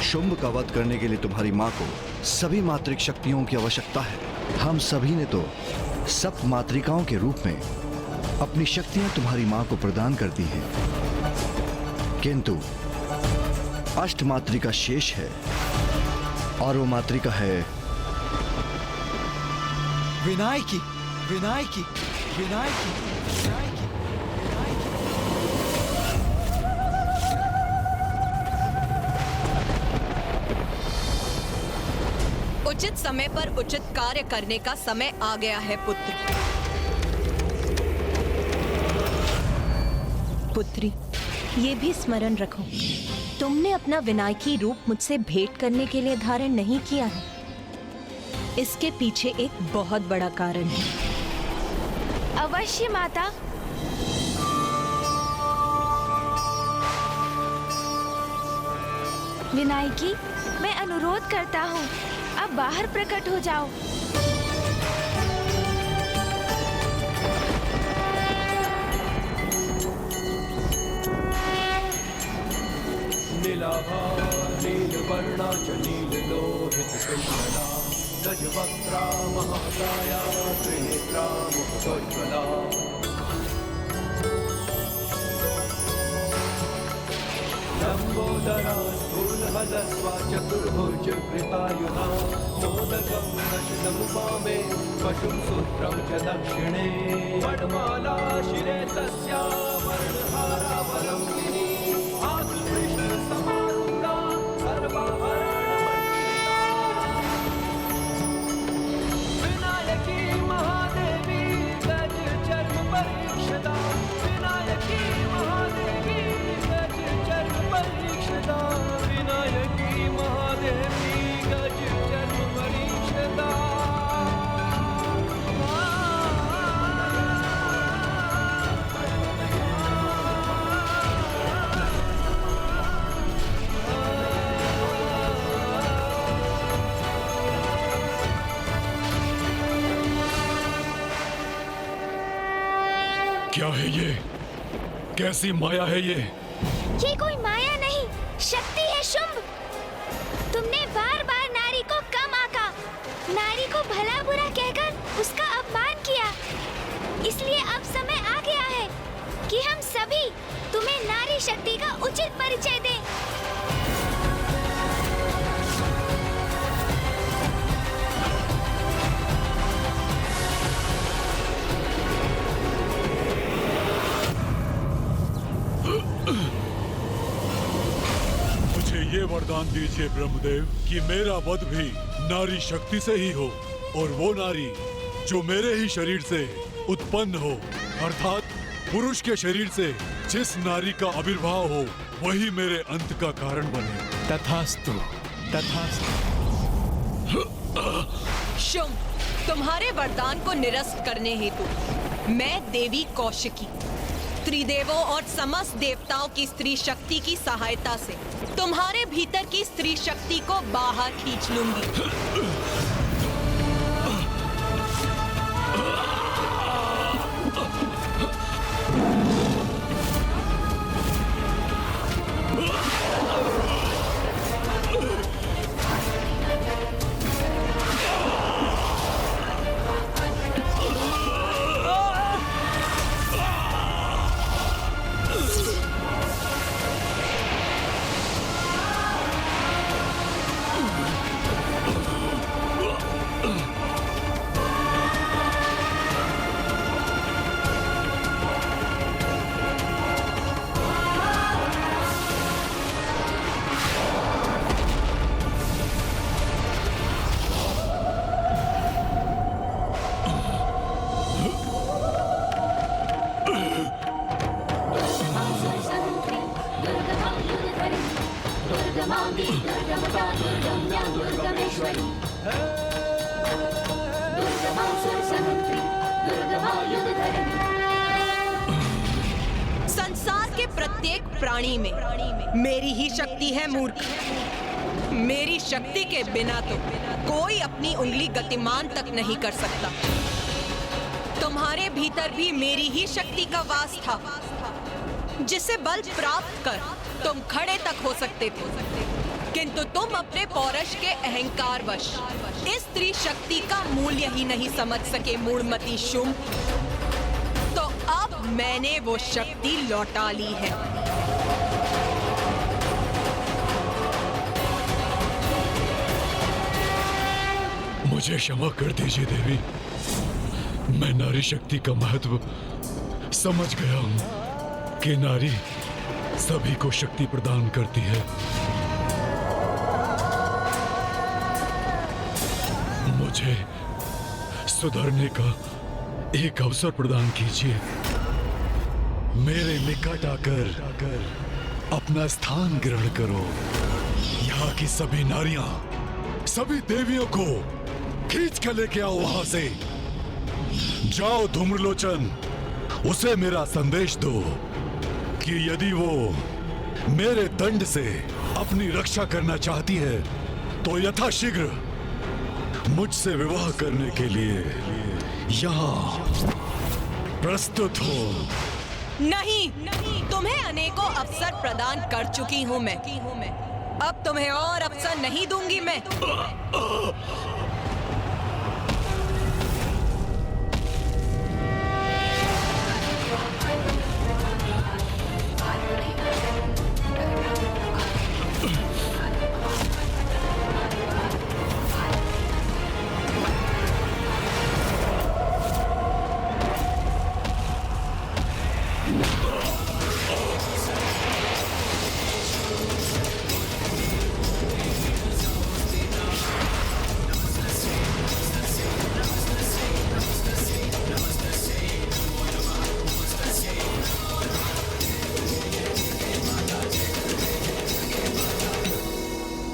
शुंभ का वध करने के लिए तुम्हारी माँ को सभी मातृक शक्तियों की आवश्यकता है। हम सभी ने तो सप्त मातृकाओं के रूप में अपनी शक्तियां तुम्हारी माँ को प्रदान कर दी हैं, किंतु अष्ट मातृका शेष है और वो मातृका है विनायकी, विनायकी, विनायकी, विनायकी। उचित समय पर उचित कार्य करने का समय आ गया है पुत्र। पुत्री, ये भी स्मरण रखो, तुमने अपना विनायकी रूप मुझसे भेंट करने के लिए धारण नहीं किया है। इसके पीछे एक बहुत बड़ा कारण है। अवश्य माता। विनायकी, मैं अनुरोध करता हूँ, अब बाहर प्रकट हो जाओ। नीलाभा नीलवर्णा च नीललोहित कृष्णा गजवक्त्रा महाकाया त्रिनेत्रा मुक्तोज्ज्वला लंबोदरा स्थूलहलस्वा चतुर्भुज कृतायुधा मोदकं दशनमुपामे पशुं सूत्रं च दक्षिणे वनमाला शिरे तस्या वर्णहारावलम्बिनी समारूढा सर्वाभरणमण्डिता विनायकी महादेवी गज चर्म परीक्षदा विनायकी महादेवी गज चर्म परीक्षदा विनायकी महादेवी गज चर्म परीक्षदा। क्या है ये? कैसी माया है ये? ये कोई माया नहीं, शक्ति है शुंभ। तुमने बार बार नारी को कम आका, नारी को भला बुरा कहकर उसका अपमान किया। इसलिए अब समय आ गया है कि हम सभी तुम्हें नारी शक्ति का उचित परिचय दें। मुझे ये वरदान दीजिए ब्रह्मदेव कि मेरा वध भी नारी शक्ति से ही हो और वो नारी जो मेरे ही शरीर से उत्पन्न हो, अर्थात पुरुष के शरीर से जिस नारी का आविर्भाव हो वही मेरे अंत का कारण बने। तथास्तु, तथास्तु। शुंभ, तुम्हारे वरदान को निरस्त करने हेतु मैं देवी कौशिकी त्रिदेवों और समस्त देवताओं की स्त्री शक्ति की सहायता से तुम्हारे भीतर की स्त्री शक्ति को बाहर खींच लूंगी। संसार के प्रत्येक प्राणी में मेरी ही शक्ति है मूर्ख। मेरी शक्ति के बिना तो कोई अपनी उंगली गतिमान तक नहीं कर सकता। तुम्हारे भीतर भी मेरी ही शक्ति का वास था, जिसे बल प्राप्त कर तुम खड़े तक हो सकते थे, किंतु तुम अपने पौरुष के अहंकार वश इस स्त्री शक्ति का मूल्य ही नहीं समझ सके मूढ़मती शुंभ। तो अब मैंने वो शक्ति लौटा ली है। मुझे क्षमा कर दीजिए देवी। मैं नारी शक्ति का महत्व समझ गया हूं कि नारी सभी को शक्ति प्रदान करती है। मुझे सुधरने का एक अवसर प्रदान कीजिए। मेरे निकट आकर अपना स्थान ग्रहण करो। यहाँ की सभी नारियां, सभी देवियों को खींच कर लेके आओ वहां से। जाओ धूम्रलोचन, उसे मेरा संदेश दो कि यदि वो मेरे दंड से अपनी रक्षा करना चाहती है तो यथाशीघ्र मुझसे विवाह करने के लिए यहाँ प्रस्तुत हो। नहीं, तुम्हें अनेकों अवसर प्रदान कर चुकी हूँ मैं। अब तुम्हें और अवसर नहीं दूंगी मैं।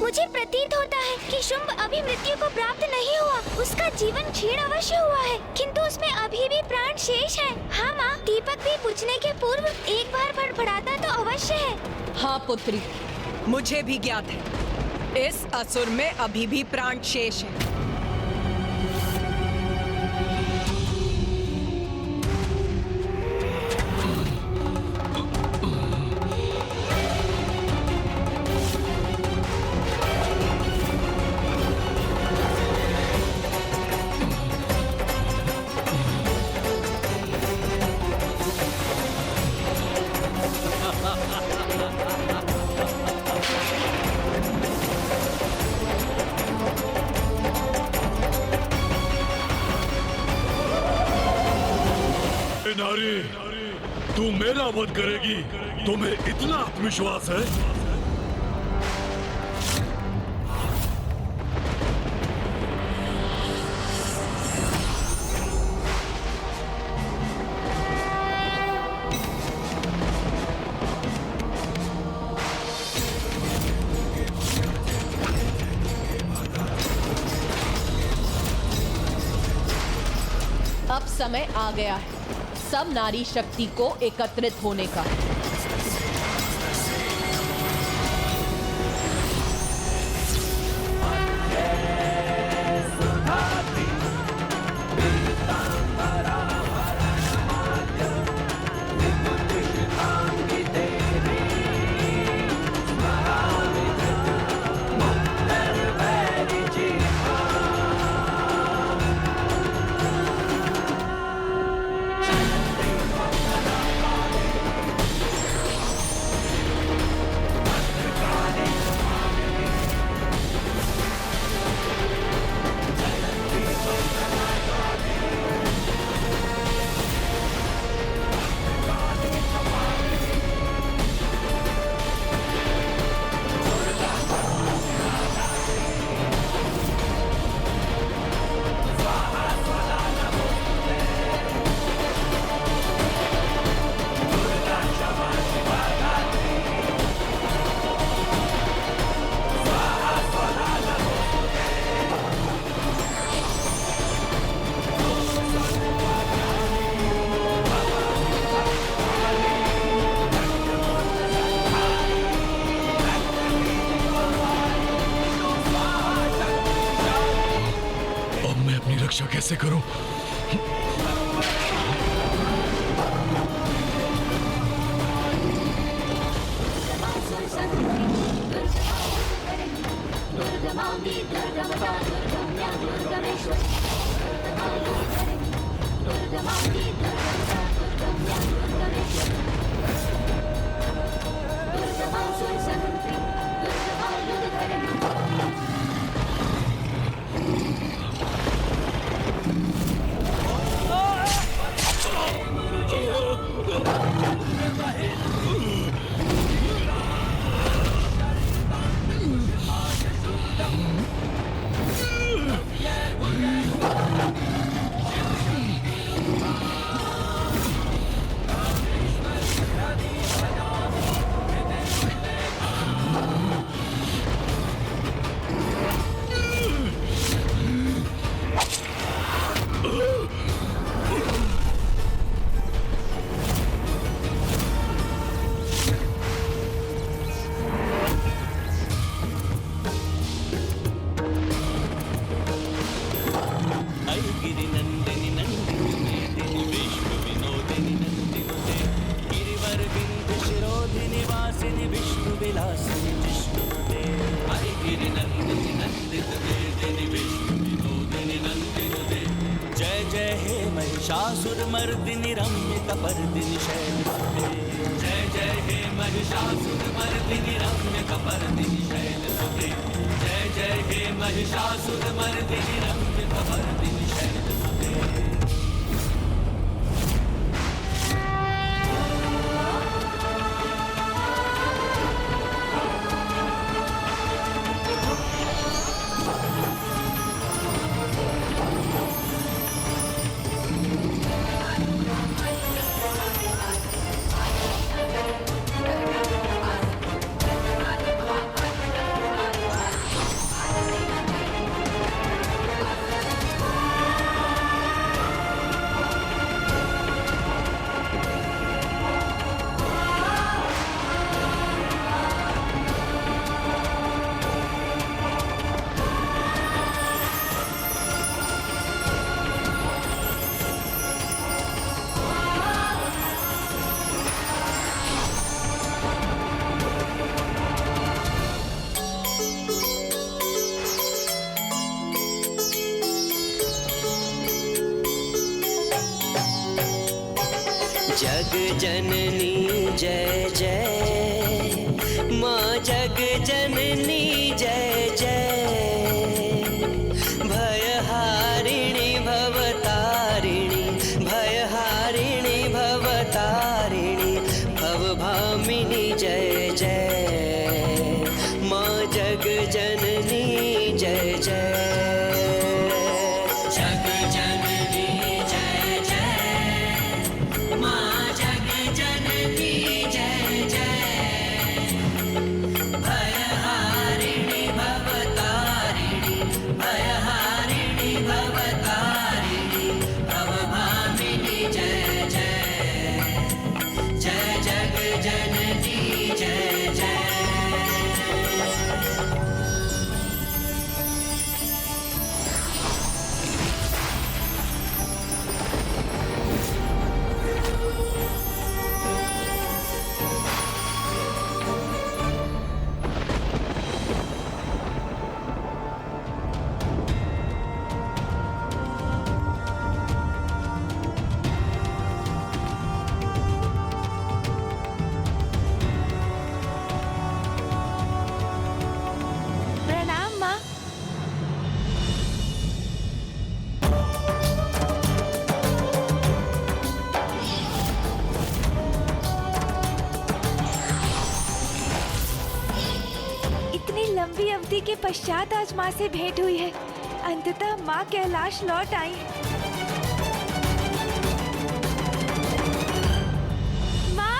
मुझे प्रतीत होता है कि शुंभ अभी मृत्यु को प्राप्त नहीं हुआ। उसका जीवन क्षीण अवश्य हुआ है, किंतु उसमें अभी भी प्राण शेष है। हाँ माँ, दीपक भी बुझने के पूर्व एक बार फड़फड़ाता तो अवश्य है। हाँ पुत्री, मुझे भी ज्ञात है। इस असुर में अभी भी प्राण शेष है। नारी, तू मेरा वध करेगी? तुम्हें इतना आत्मविश्वास है? अब समय आ गया है सब नारी शक्ति को एकत्रित होने का। रक्षा कैसे करूं? महिषासुरमर्दिनि रम्य कपर्दिनि शैलसुते जय जय हे महिषासुरमर्दिनि रम्य कपर्दिनि शैलसुते जय जय हे महिषासुरमर्दिनि रम्य कपर्दिनि शैलसुते। जग जननी जय जय माँ जग जननी जय जय भयहारिणी भवतारिणी भयहारिणी भवतारिणी भवभामिनी जय जय माँ जग जननी जय जय जग जननी जय जय माँ जग जननी जय जय भयहारिणी भवतारिणी भयहारिणी भवतारिणी भवभामिनी जय जय जय जग जननी जय जय। प्रणाम माँ। इतनी लंबी अवधि के पश्चात आज माँ से भेंट हुई है। अंततः माँ कैलाश लौट आई। माँ,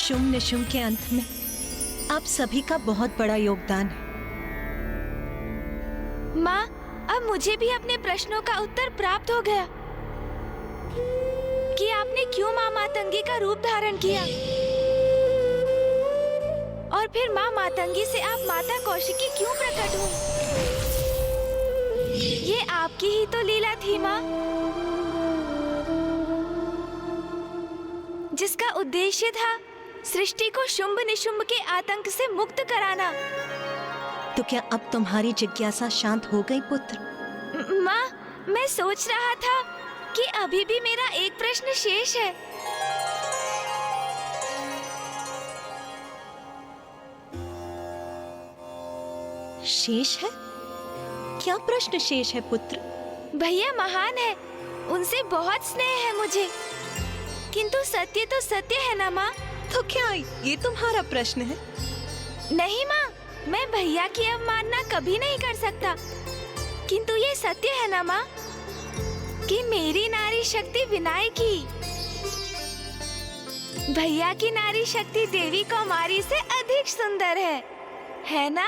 शुंभ निशुंभ के अंत में आप सभी का बहुत बड़ा योगदान है। माँ, अब मुझे भी अपने प्रश्नों का उत्तर प्राप्त हो गया कि क्यों माँ मातंगी का रूप धारण किया? और फिर माँ मातंगी से आप माता कौशिकी क्यों प्रकट हुई? ये आपकी ही तो लीला थी माँ, जिसका उद्देश्य था सृष्टि को शुंभ निशुंभ के आतंक से मुक्त कराना। तो क्या अब तुम्हारी जिज्ञासा शांत हो गई पुत्र? माँ, मैं सोच रहा था कि अभी भी मेरा एक प्रश्न शेष है। शेष है? क्या प्रश्न शेष है पुत्र? भैया महान है, उनसे बहुत स्नेह है मुझे, किंतु सत्य तो सत्य है ना माँ। तो क्या ये तुम्हारा प्रश्न है? नहीं माँ, मैं भैया की अवमानना कभी नहीं कर सकता, किंतु ये सत्य है ना माँ कि मेरी नारी शक्ति विनाय की, भैया की नारी शक्ति देवी कौमारी से अधिक सुंदर है ना?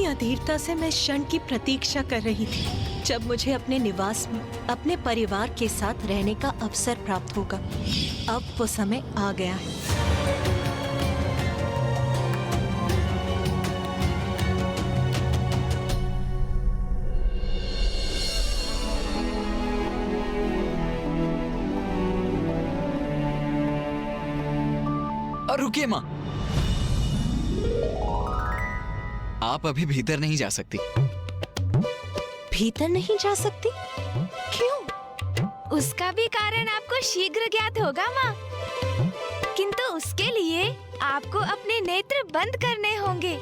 अधीरता से मैं क्षण की प्रतीक्षा कर रही थी जब मुझे अपने निवास में अपने परिवार के साथ रहने का अवसर प्राप्त होगा। अब वो समय आ गया है। और रुकिए माँ, आप अभी भीतर नहीं जा सकती। भीतर नहीं जा सकती? क्यों? उसका भी कारण आपको शीघ्र ज्ञात होगा माँ, किंतु उसके लिए आपको अपने नेत्र बंद करने होंगे।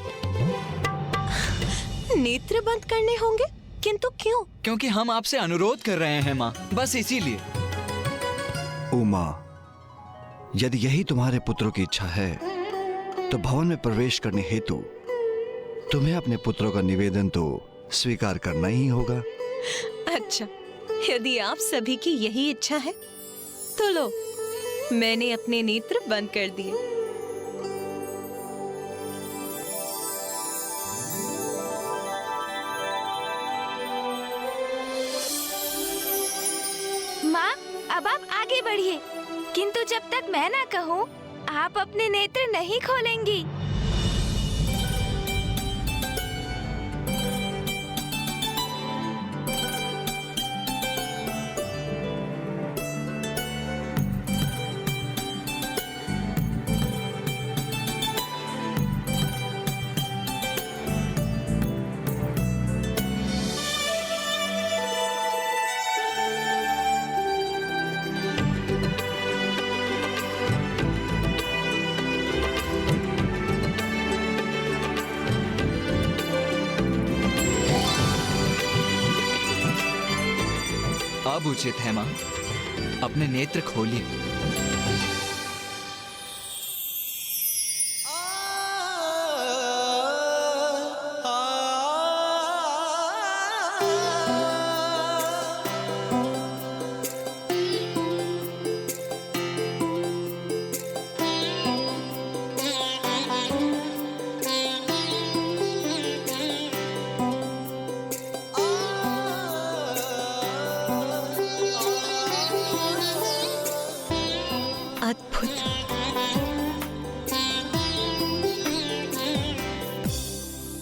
नेत्र बंद करने होंगे? किंतु क्यों? क्योंकि हम आपसे अनुरोध कर रहे हैं माँ, बस इसीलिए। उमा, यदि यही तुम्हारे पुत्रों की इच्छा है तो भवन में प्रवेश करने हेतु तुम्हें अपने पुत्रों का निवेदन तो स्वीकार करना ही होगा। अच्छा, यदि आप सभी की यही इच्छा है तो लो, मैंने अपने नेत्र बंद कर दिए। माँ, अब आप आगे बढ़िए, किंतु जब तक मैं ना कहूँ आप अपने नेत्र नहीं खोलेंगी। अब उचित है माँ, अपने नेत्र खोलिए।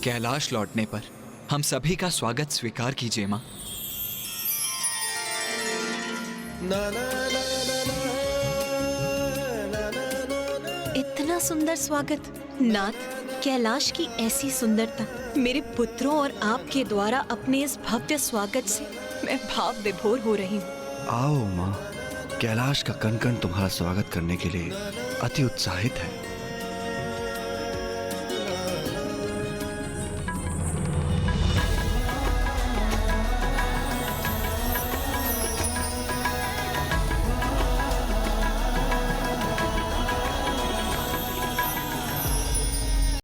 कैलाश लौटने पर हम सभी का स्वागत स्वीकार कीजिए माँ। इतना सुंदर स्वागत नाथ, कैलाश की ऐसी सुंदरता, मेरे पुत्रों और आपके द्वारा अपने इस भव्य स्वागत से मैं भाव विभोर हो रही हूँ। आओ माँ, कैलाश का कण कण तुम्हारा स्वागत करने के लिए अति उत्साहित है।